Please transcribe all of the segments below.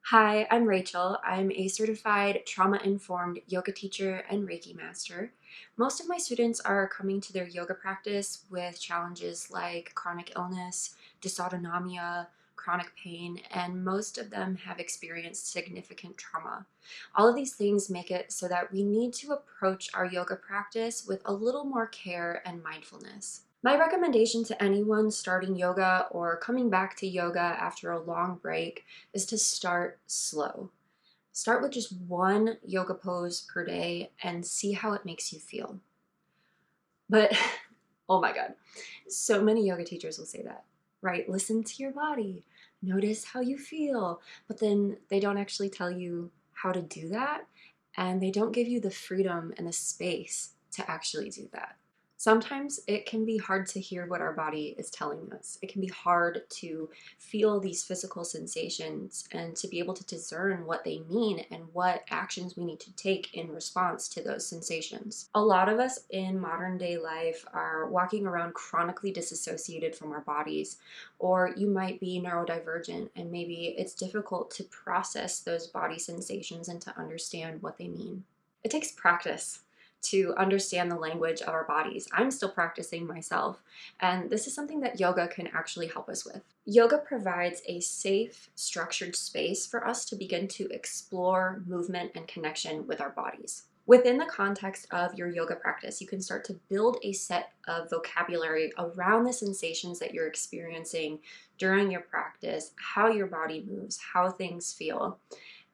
Hi, I'm Rachel. I'm a certified trauma-informed yoga teacher and Reiki master. Most of my students are coming to their yoga practice with challenges like chronic illness, dysautonomia, chronic pain, and most of them have experienced significant trauma. All of these things make it so that we need to approach our yoga practice with a little more care and mindfulness. My recommendation to anyone starting yoga or coming back to yoga after a long break is to start slow. Start with just one yoga pose per day and see how it makes you feel. But oh my God, so many yoga teachers will say that, right? Listen to your body, notice how you feel, but then they don't actually tell you how to do that, and they don't give you the freedom and the space to actually do that. Sometimes it can be hard to hear what our body is telling us. It can be hard to feel these physical sensations and to be able to discern what they mean and what actions we need to take in response to those sensations. A lot of us in modern day life are walking around chronically disassociated from our bodies, or you might be neurodivergent and maybe it's difficult to process those body sensations and to understand what they mean. It takes practice to understand the language of our bodies. I'm still practicing myself, and this is something that yoga can actually help us with. Yoga provides a safe, structured space for us to begin to explore movement and connection with our bodies. Within the context of your yoga practice, you can start to build a set of vocabulary around the sensations that you're experiencing during your practice, how your body moves, how things feel.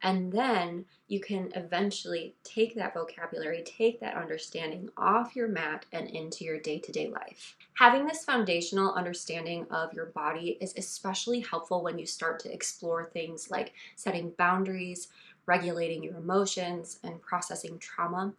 And then you can eventually take that vocabulary, take that understanding off your mat and into your day-to-day life. Having this foundational understanding of your body is especially helpful when you start to explore things like setting boundaries, regulating your emotions, and processing trauma.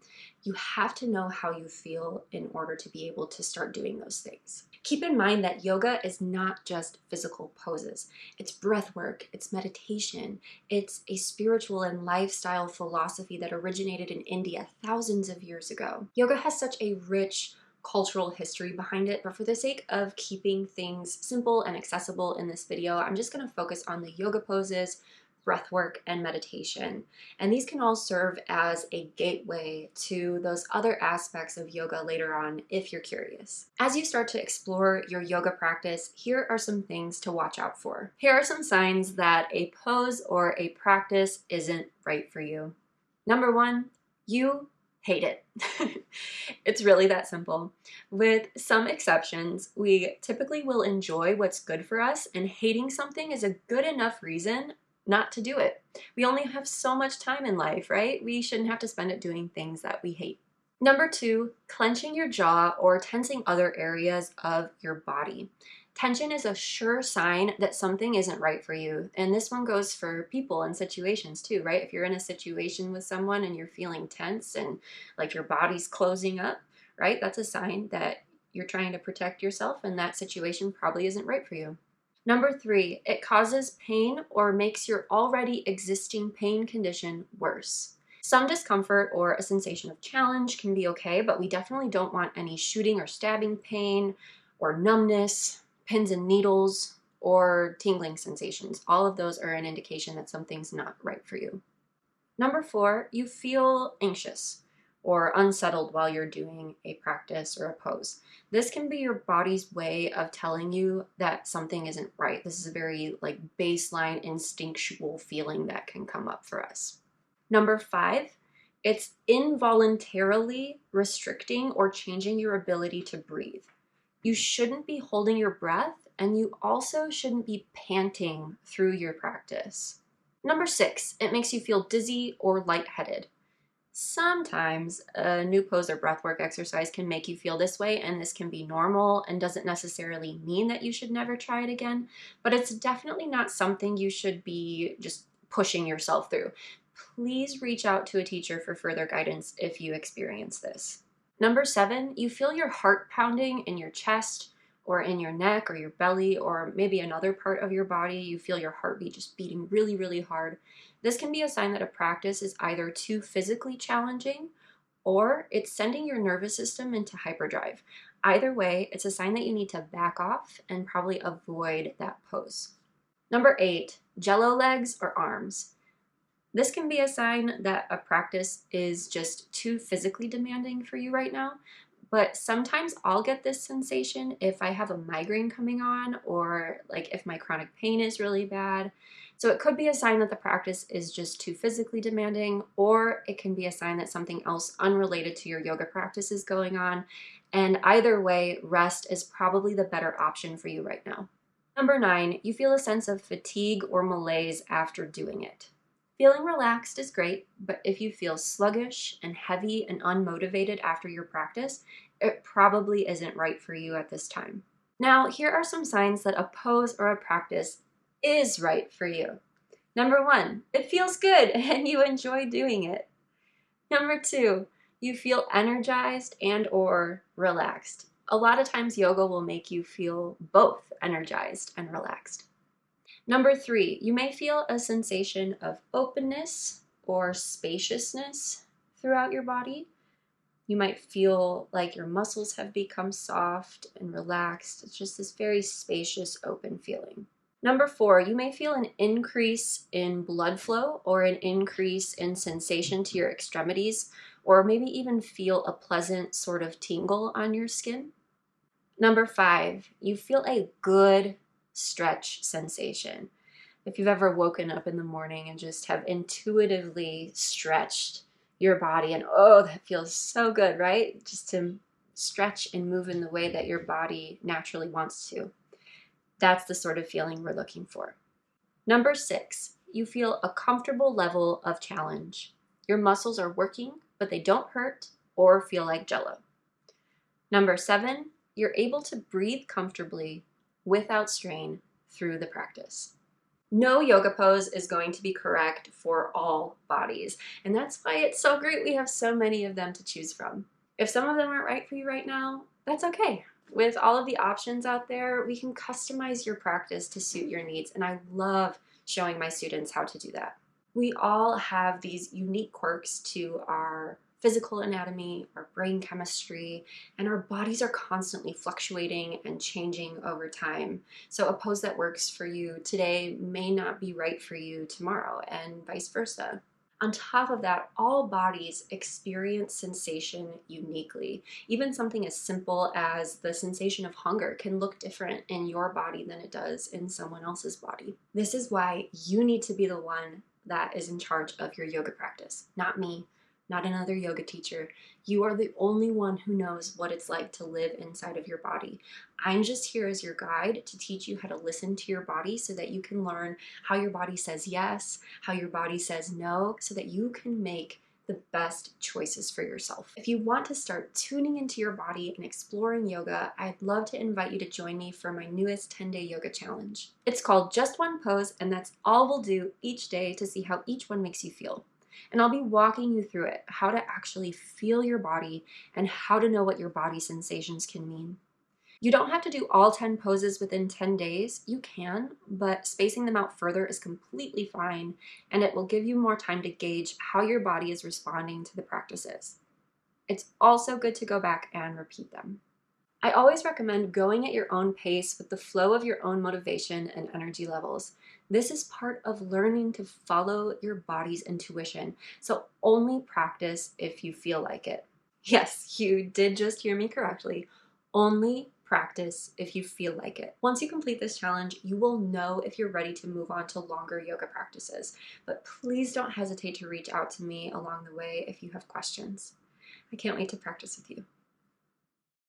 You have to know how you feel in order to be able to start doing those things. Keep in mind that yoga is not just physical poses. It's breath work, it's meditation, it's a spiritual and lifestyle philosophy that originated in India thousands of years ago. Yoga has such a rich cultural history behind it, but for the sake of keeping things simple and accessible in this video, I'm just going to focus on the yoga poses, breath work, and meditation. And these can all serve as a gateway to those other aspects of yoga later on if you're curious. As you start to explore your yoga practice, here are some things to watch out for. Here are some signs that a pose or a practice isn't right for you. Number one, you hate it. It's really that simple. With some exceptions, we typically will enjoy what's good for us, and hating something is a good enough reason not to do it. We only have so much time in life, right? We shouldn't have to spend it doing things that we hate. Number two, clenching your jaw or tensing other areas of your body. Tension is a sure sign that something isn't right for you. And this one goes for people and situations too, right? If you're in a situation with someone and you're feeling tense and like your body's closing up, right? That's a sign that you're trying to protect yourself and that situation probably isn't right for you. Number three, it causes pain or makes your already existing pain condition worse. Some discomfort or a sensation of challenge can be okay, but we definitely don't want any shooting or stabbing pain or numbness, pins and needles, or tingling sensations. All of those are an indication that something's not right for you. Number four, you feel anxious or unsettled while you're doing a practice or a pose. This can be your body's way of telling you that something isn't right. This is a very baseline instinctual feeling that can come up for us. Number five, it's involuntarily restricting or changing your ability to breathe. You shouldn't be holding your breath, and you also shouldn't be panting through your practice. Number six, it makes you feel dizzy or lightheaded. Sometimes a new pose or breathwork exercise can make you feel this way, and this can be normal and doesn't necessarily mean that you should never try it again, but it's definitely not something you should be just pushing yourself through. Please reach out to a teacher for further guidance if you experience this. Number seven, you feel your heart pounding in your chest or in your neck or your belly or maybe another part of your body. You feel your heartbeat just beating really, really hard. This can be a sign that a practice is either too physically challenging or it's sending your nervous system into hyperdrive. Either way, it's a sign that you need to back off and probably avoid that pose. Number eight, jello legs or arms. This can be a sign that a practice is just too physically demanding for you right now, but sometimes I'll get this sensation if I have a migraine coming on or like if my chronic pain is really bad. So it could be a sign that the practice is just too physically demanding, or it can be a sign that something else unrelated to your yoga practice is going on. And either way, rest is probably the better option for you right now. Number 9, you feel a sense of fatigue or malaise after doing it. Feeling relaxed is great, but if you feel sluggish and heavy and unmotivated after your practice, it probably isn't right for you at this time. Now, here are some signs that a pose or a practice is right for you. Number 1, it feels good and you enjoy doing it. Number 2, you feel energized and or relaxed. A lot of times yoga will make you feel both energized and relaxed. Number 3, you may feel a sensation of openness or spaciousness throughout your body. You might feel like your muscles have become soft and relaxed. It's just this very spacious, open feeling. Number 4, you may feel an increase in blood flow or an increase in sensation to your extremities, or maybe even feel a pleasant sort of tingle on your skin. Number 5, you feel a good stretch sensation. If you've ever woken up in the morning and just have intuitively stretched your body, and oh, that feels so good, right? Just to stretch and move in the way that your body naturally wants to. That's the sort of feeling we're looking for. Number 6, you feel a comfortable level of challenge. Your muscles are working, but they don't hurt or feel like jello. Number 7, you're able to breathe comfortably without strain through the practice. No yoga pose is going to be correct for all bodies, and that's why it's so great we have so many of them to choose from. If some of them aren't right for you right now, that's okay. With all of the options out there, we can customize your practice to suit your needs, and I love showing my students how to do that. We all have these unique quirks to our physical anatomy, our brain chemistry, and our bodies are constantly fluctuating and changing over time. So a pose that works for you today may not be right for you tomorrow, and vice versa. On top of that, all bodies experience sensation uniquely. Even something as simple as the sensation of hunger can look different in your body than it does in someone else's body. This is why you need to be the one that is in charge of your yoga practice, not me, not another yoga teacher. You are the only one who knows what it's like to live inside of your body. I'm just here as your guide to teach you how to listen to your body so that you can learn how your body says yes, how your body says no, so that you can make the best choices for yourself. If you want to start tuning into your body and exploring yoga, I'd love to invite you to join me for my newest 10-day yoga challenge. It's called Just One Pose, and that's all we'll do each day to see how each one makes you feel. And I'll be walking you through it, how to actually feel your body and how to know what your body sensations can mean. You don't have to do all 10 poses within 10 days. You can, but spacing them out further is completely fine, and it will give you more time to gauge how your body is responding to the practices. It's also good to go back and repeat them. I always recommend going at your own pace with the flow of your own motivation and energy levels. This is part of learning to follow your body's intuition, so only practice if you feel like it. Yes, you did just hear me correctly. Only practice if you feel like it. Once you complete this challenge, you will know if you're ready to move on to longer yoga practices. But please don't hesitate to reach out to me along the way if you have questions. I can't wait to practice with you.